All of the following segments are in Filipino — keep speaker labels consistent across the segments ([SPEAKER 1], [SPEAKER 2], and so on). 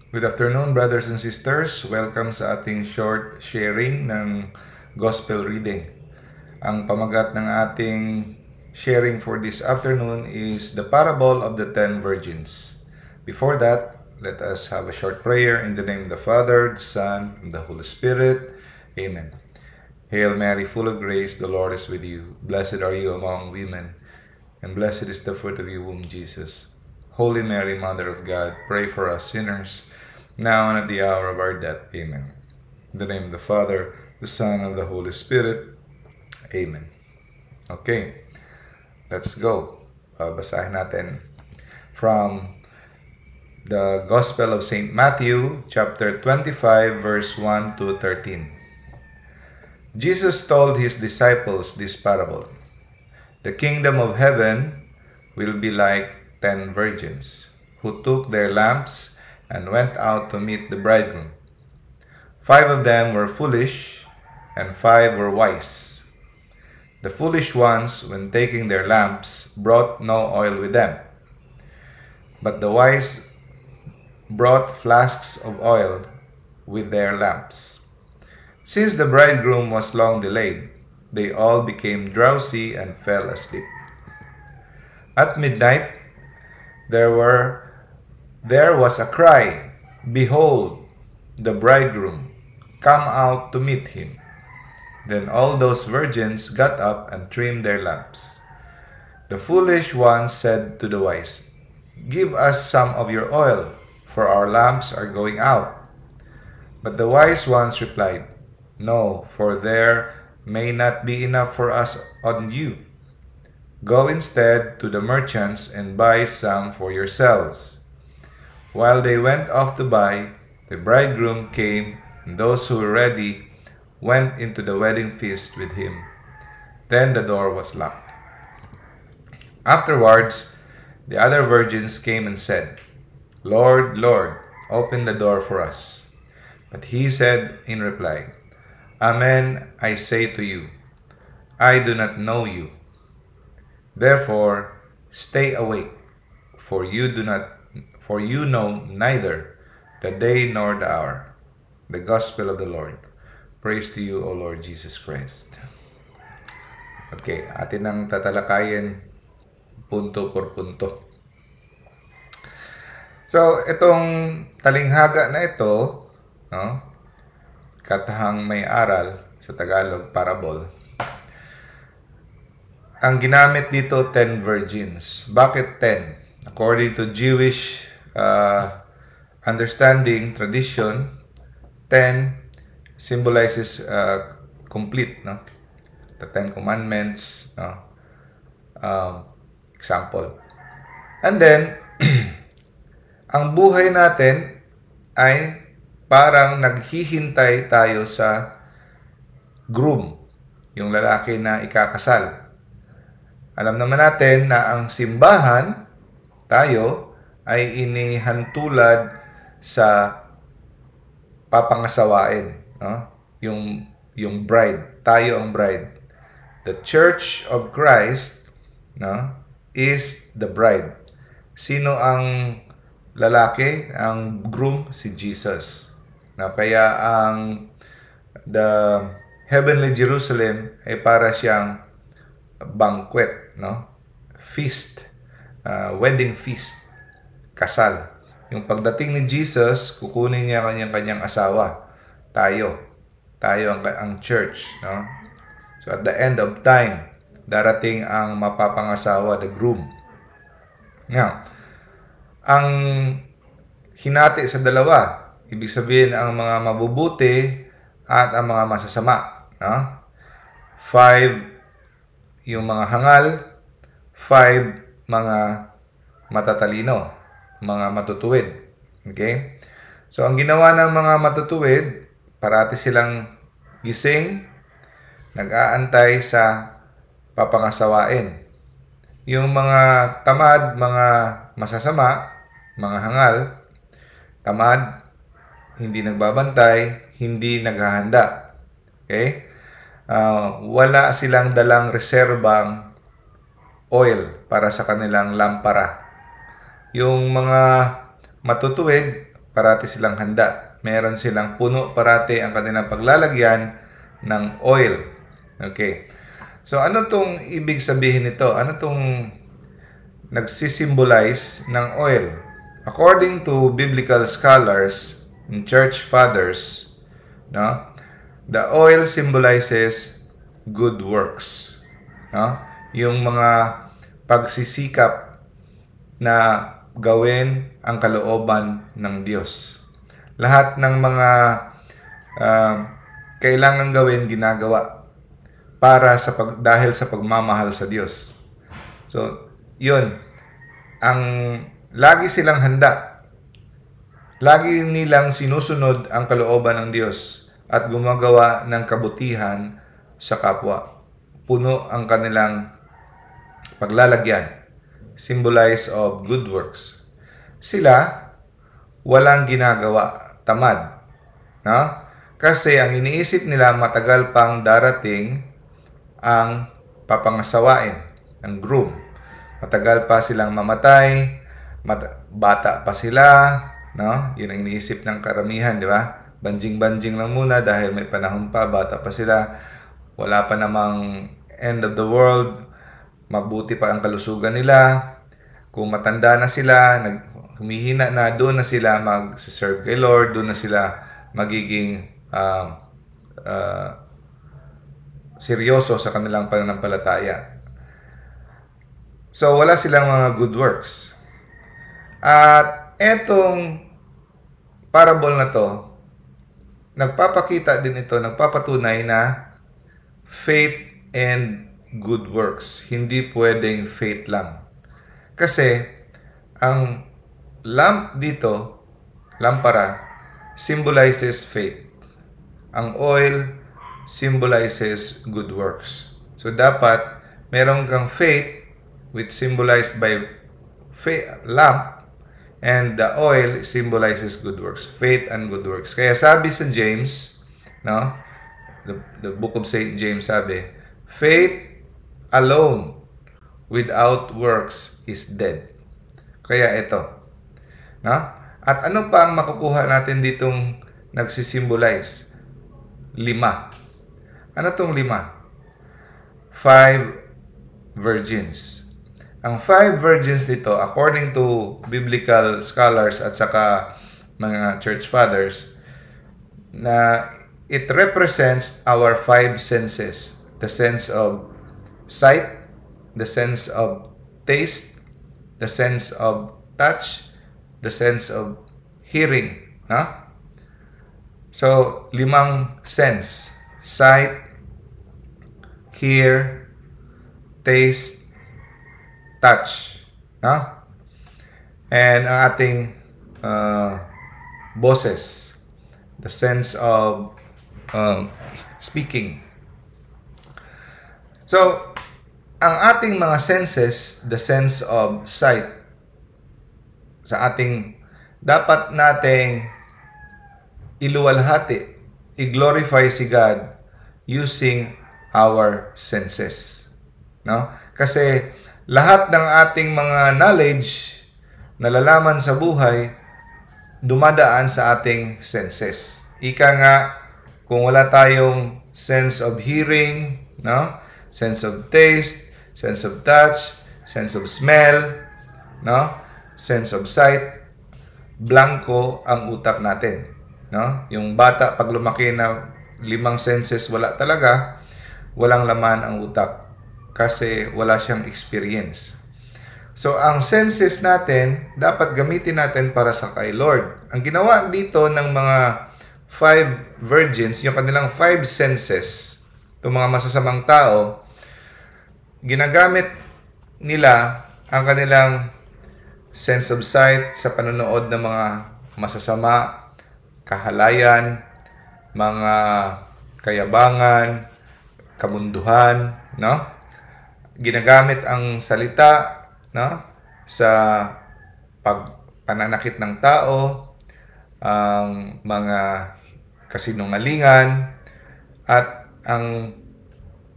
[SPEAKER 1] Good afternoon, brothers and sisters. Welcome sa ating short sharing ng Gospel reading. Ang pamagat ng ating sharing for this afternoon is the parable of the 10 virgins. Before that, let us have a short prayer in the name of the Father, the Son, and the Holy Spirit. Amen. Hail Mary, full of grace, the Lord is with you. Blessed are you among women, and blessed is the fruit of your womb, Jesus. Holy Mary, Mother of God, pray for us sinners, now and at the hour of our death. Amen. In the name of the Father, the Son, and the Holy Spirit. Amen. Okay, let's go. Basahin natin from the Gospel of St. Matthew, chapter 25, verse 1 to 13. Jesus told his disciples this parable. The kingdom of heaven will be like 10 virgins who took their lamps and went out to meet the bridegroom. 5 of them were foolish, and 5 were wise. The foolish ones, when taking their lamps, brought no oil with them. But the wise brought flasks of oil with their lamps. Since the bridegroom was long delayed, they all became drowsy and fell asleep. At midnight, there was a cry, "Behold, the bridegroom, come out to meet him." Then all those virgins got up and trimmed their lamps. The foolish ones said to the wise, "Give us some of your oil, for our lamps are going out." But the wise ones replied, "No, for there may not be enough for us and you. Go instead to the merchants and buy some for yourselves." While they went off to buy, the bridegroom came, and those who were ready went into the wedding feast with him. Then the door was locked. Afterwards, the other virgins came and said, "Lord, Lord, open the door for us." But he said in reply, "Amen, I say to you, I do not know you. Therefore, stay awake, for you know neither the day nor the hour." The Gospel of the Lord. Praise to you, O Lord Jesus Christ. Okay, atin ang tatalakayin punto por punto. So, itong talinghaga na ito, no, katahang may aral, sa Tagalog, parable. Ang ginamit dito, 10 virgins. Bakit 10? According to Jewish understanding, tradition, 10 symbolizes complete, no? The 10 Commandments, no? Example. And then, ang buhay natin ay parang naghihintay tayo sa groom, yung lalaki na ikakasal. Alam naman natin na ang simbahan, tayo, ay inihantulad sa papangasawain, no? Yung bride, tayo ang bride. The Church of Christ, no, is the bride. Sino ang lalaki? Ang groom, si Jesus. No, kaya the heavenly Jerusalem ay para siyang banquet, no? Feast, wedding feast, kasal. Yung pagdating ni Jesus, kukunin niya kanyang asawa. Tayo ang church, no? So at the end of time, darating ang mapapangasawa, the groom. Now, ang hinati sa dalawa, ibig sabihin ang mga mabubuti at ang mga masasama, no? 5 yung mga hangal, 5 mga matatalino, mga matutuwid. Okay? So, ang ginawa ng mga matutuwid, parati silang gising, nag-aantay sa papangasawain. Yung mga tamad, mga masasama, mga hangal, tamad, hindi nagbabantay, hindi naghahanda. Okay? Wala silang dalang reserbang oil para sa kanilang lampara. Yung mga matutuwid, parati silang handa. Meron silang puno parati ang kanilang paglalagyan ng oil. Okay. So, ano tong ibig sabihin nito? Ano tong nagsisimbolize ng oil? According to biblical scholars and church fathers, no, the oil symbolizes good works. No? Yung mga pagsisikap na gawin ang kalooban ng Diyos. Lahat ng mga kailangan gawin, ginagawa para dahil sa pagmamahal sa Diyos. So, yun. Ang lagi silang handa. Lagi nilang sinusunod ang kalooban ng Diyos at gumagawa ng kabutihan sa kapwa. Puno ang kanilang paglalagyan. Symbolize of good works. Sila, walang ginagawa, tamad. No? Kasi ang iniisip nila matagal pang darating ang papangasawain, ang groom. Matagal pa silang mamatay, bata pa sila, no? Yun ang iniisip ng karamihan, di ba? Banjing-banjing lang muna dahil may panahon pa, bata pa sila. Wala pa namang end of the world, mabuti pa ang kalusugan nila. Kung matanda na sila, humihina na, doon na sila mag-serve kay Lord, doon na sila magiging seryoso sa kanilang pananampalataya. So, wala silang mga good works. At etong parable na to, nagpapakita din ito, nagpapatunay na faith and good works. Hindi pwedeng faith lang. Kasi, ang lamp dito, lampara, symbolizes faith. Ang oil symbolizes good works. So, dapat meron kang faith which symbolized by lamp, and the oil symbolizes good works. Faith and good works. Kaya sabi sa James, no? The book of St. James sabi, faith alone without works is dead. Kaya ito, no? At ano pa ang makukuha natin ditong nagsisimbolize? 5. Ano tong 5? 5 virgins. Ang 5 virgins dito, according to biblical scholars at saka mga church fathers, na it represents our 5 senses. The sense of sight, the sense of taste, the sense of touch, the sense of hearing. No? So, 5 sense. Sight, hear, taste, touch. No? And ang ating boses. The sense of speaking. So, ang ating mga senses, the sense of sight, sa ating dapat nating iluwalhati, i-glorify si God using our senses. No? Kasi lahat ng ating mga knowledge, nalalaman sa buhay, dumadaan sa ating senses. Ika nga, kung wala tayong sense of hearing, no? Sense of taste, sense of touch, sense of smell, no? Sense of sight, blanco ang utak natin, no? Yung bata pag lumaki na 5 senses wala talaga, walang laman ang utak kasi wala siyang experience. So ang senses natin dapat gamitin natin para sa kay Lord. Ang ginawa dito ng mga 5 virgins, yung kanilang 5 senses, itong mga masasamang tao, ginagamit nila ang kanilang sense of sight sa panonood ng mga masasama, kahalayan, mga kayabangan, kamunduhan, no? Ginagamit ang salita, no? Sa pananakit ng tao, ang mga kasinungalingan, at ang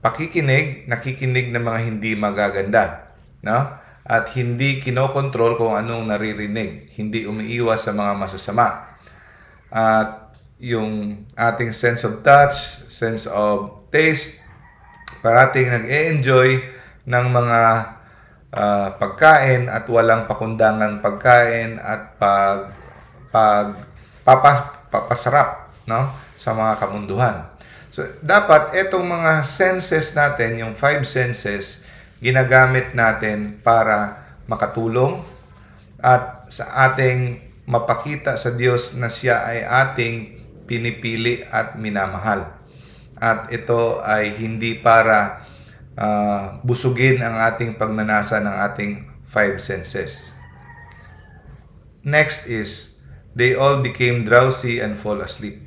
[SPEAKER 1] nakikinig ng mga hindi magaganda, no? At hindi kinokontrol kung anong naririnig, hindi umiiwas sa mga masasama. at yung ating sense of touch, sense of taste, parating nag-e-enjoy ng mga pagkain at walang pakundangan pagkain at papasarap, no, sa mga kamunduhan. So, dapat itong mga senses natin, yung 5 senses, ginagamit natin para makatulong at sa ating mapakita sa Diyos na siya ay ating pinipili at minamahal. At ito ay hindi para busugin ang ating pagnanasa ng ating 5 senses. Next is, they all became drowsy and fall asleep.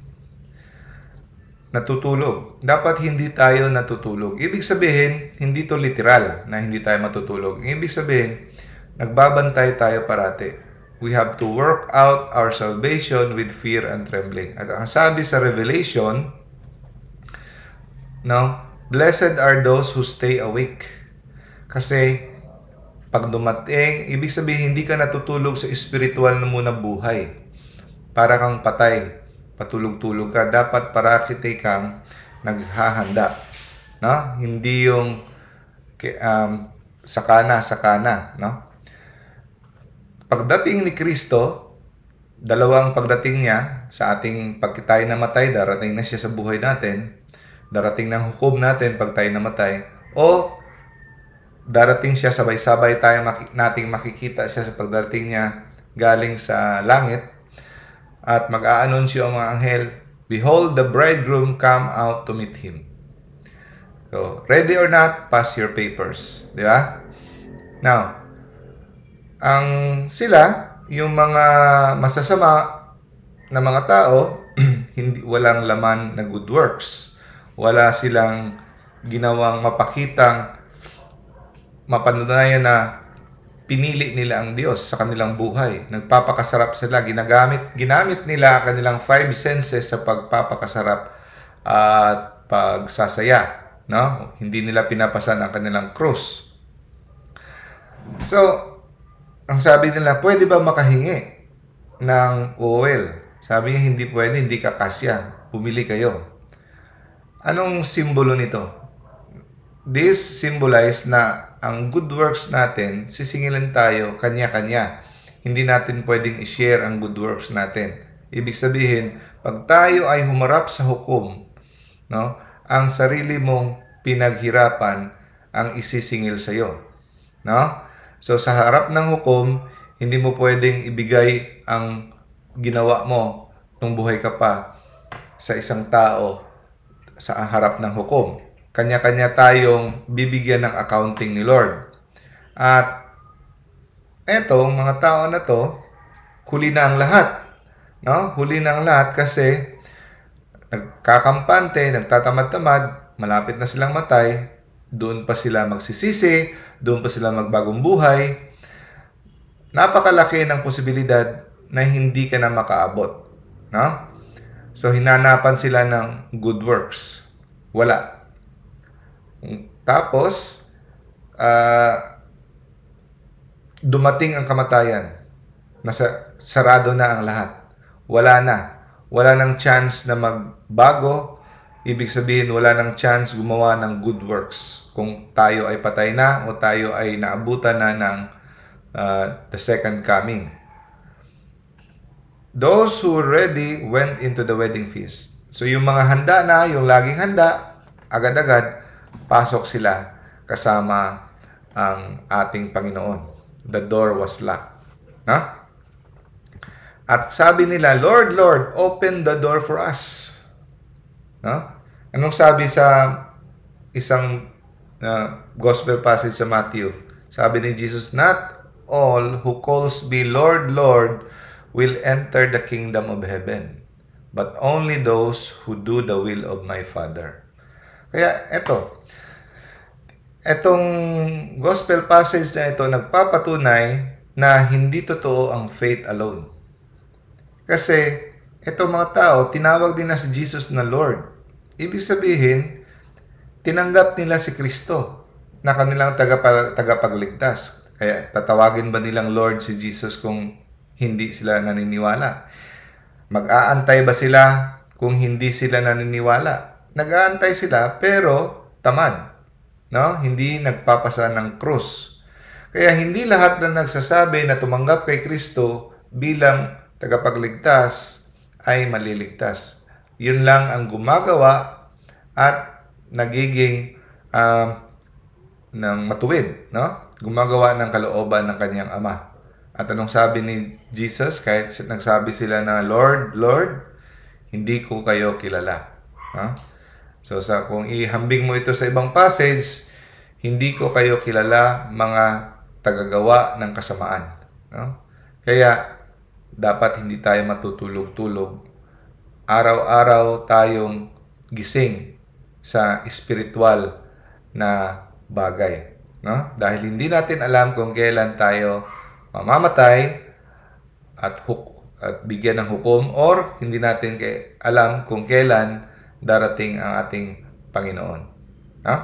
[SPEAKER 1] Natutulog. Dapat hindi tayo natutulog. Ibig sabihin, hindi to literal na hindi tayo matutulog. Ibig sabihin, nagbabantay tayo parati. We have to work out our salvation with fear and trembling. At ang sabi sa Revelation, no, blessed are those who stay awake. Kasi pag dumating, ibig sabihin hindi ka natutulog sa spiritual na muna buhay. Para kang patay. Patulog-tulog ka, dapat parakiti kang naghahanda. No? Hindi yung sakana, no? Pagdating ni Kristo, dalawang pagdating niya sa ating pagkitay namatay, darating na siya sa buhay natin, darating ng hukom natin pag tayo namatay, o darating siya sabay-sabay tayo nating makikita siya sa pagdating niya galing sa langit. At mag-a-anunsyo ang mga anghel, behold, the bridegroom come out to meet him. So, ready or not, pass your papers. Di ba? Now, ang sila, yung mga masasama na mga tao, walang laman na good works. Wala silang ginawang mapakitang mapatunayan na pinili nila ang Diyos sa kanilang buhay. Nagpapakasarap sila. Ginamit nila kanilang 5 senses sa pagpapakasarap at pagsasaya. No? Hindi nila pinapasan ang kanilang krus. So, ang sabi nila, pwede ba makahingi ng oil? Sabi niya, hindi pwede, hindi kakasya. Pumili kayo. Anong simbolo nito? This symbolize na ang good works natin, sisingilin tayo kanya-kanya. Hindi natin pwedeng i-share ang good works natin. Ibig sabihin, pag tayo ay humarap sa hukom, no, ang sarili mong pinaghirapan ang isisingil sa iyo. No? So sa harap ng hukom, hindi mo pwedeng ibigay ang ginawa mo nung buhay ka pa sa isang tao sa harap ng hukom. Kanya-kanya tayong bibigyan ng accounting ni Lord. At etong mga tao na to, huli na ang lahat. No? Huli na ang lahat kasi nagkakampante, nagtatamad-tamad, malapit na silang matay, doon pa sila magsisisi, doon pa sila magbagong buhay. Napakalaki ng posibilidad na hindi ka na makaabot. No? So, hinanapan sila ng good works. Wala. Tapos, dumating ang kamatayan. Sarado na ang lahat. Wala na. Wala nang chance na magbago. Ibig sabihin, wala nang chance gumawa ng good works. Kung tayo ay patay na o tayo ay naabutan na ng the second coming. Those who were ready went into the wedding feast. So, yung mga handa na, yung laging handa, agad-agad, pasok sila kasama ang ating Panginoon. The door was locked. No? At sabi nila, Lord, Lord, open the door for us. No? Anong sabi sa isang gospel passage sa Matthew? Sabi ni Jesus, not all who calls me Lord, Lord will enter the kingdom of heaven, but only those who do the will of my Father. Kaya etong gospel passage na ito nagpapatunay na hindi totoo ang faith alone. Kasi etong mga tao, tinawag din na si Jesus na Lord. Ibig sabihin, tinanggap nila si Kristo na kanilang tagapagligtas. Kaya tatawagin ba nilang Lord si Jesus kung hindi sila naniniwala? Mag-aantay ba sila kung hindi sila naniniwala? Nag-aantay sila pero tamad, no? Hindi nagpapasa ng krus. Kaya hindi lahat na nagsasabi na tumanggap kay Kristo bilang tagapagligtas ay maliligtas. Yun lang ang gumagawa at nagiging ng matuwid, no? Gumagawa ng kalooban ng kanyang Ama. At anong sabi ni Jesus? Kahit nagsabi sila na, Lord, Lord, hindi ko kayo kilala. No? So kung ihambing mo ito sa ibang passage, hindi ko kayo kilala mga tagagawa ng kasamaan. No? Kaya dapat hindi tayo matutulog-tulog. Araw-araw tayong gising sa espiritual na bagay. No? Dahil hindi natin alam kung kailan tayo mamamatay at bigyan ng hukom, or hindi natin alam kung kailan darating ang ating Panginoon. No?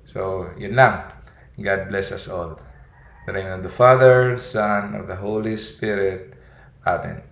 [SPEAKER 1] So, yun lang. God bless us all. In the name of the Father, Son, of the Holy Spirit. Amen.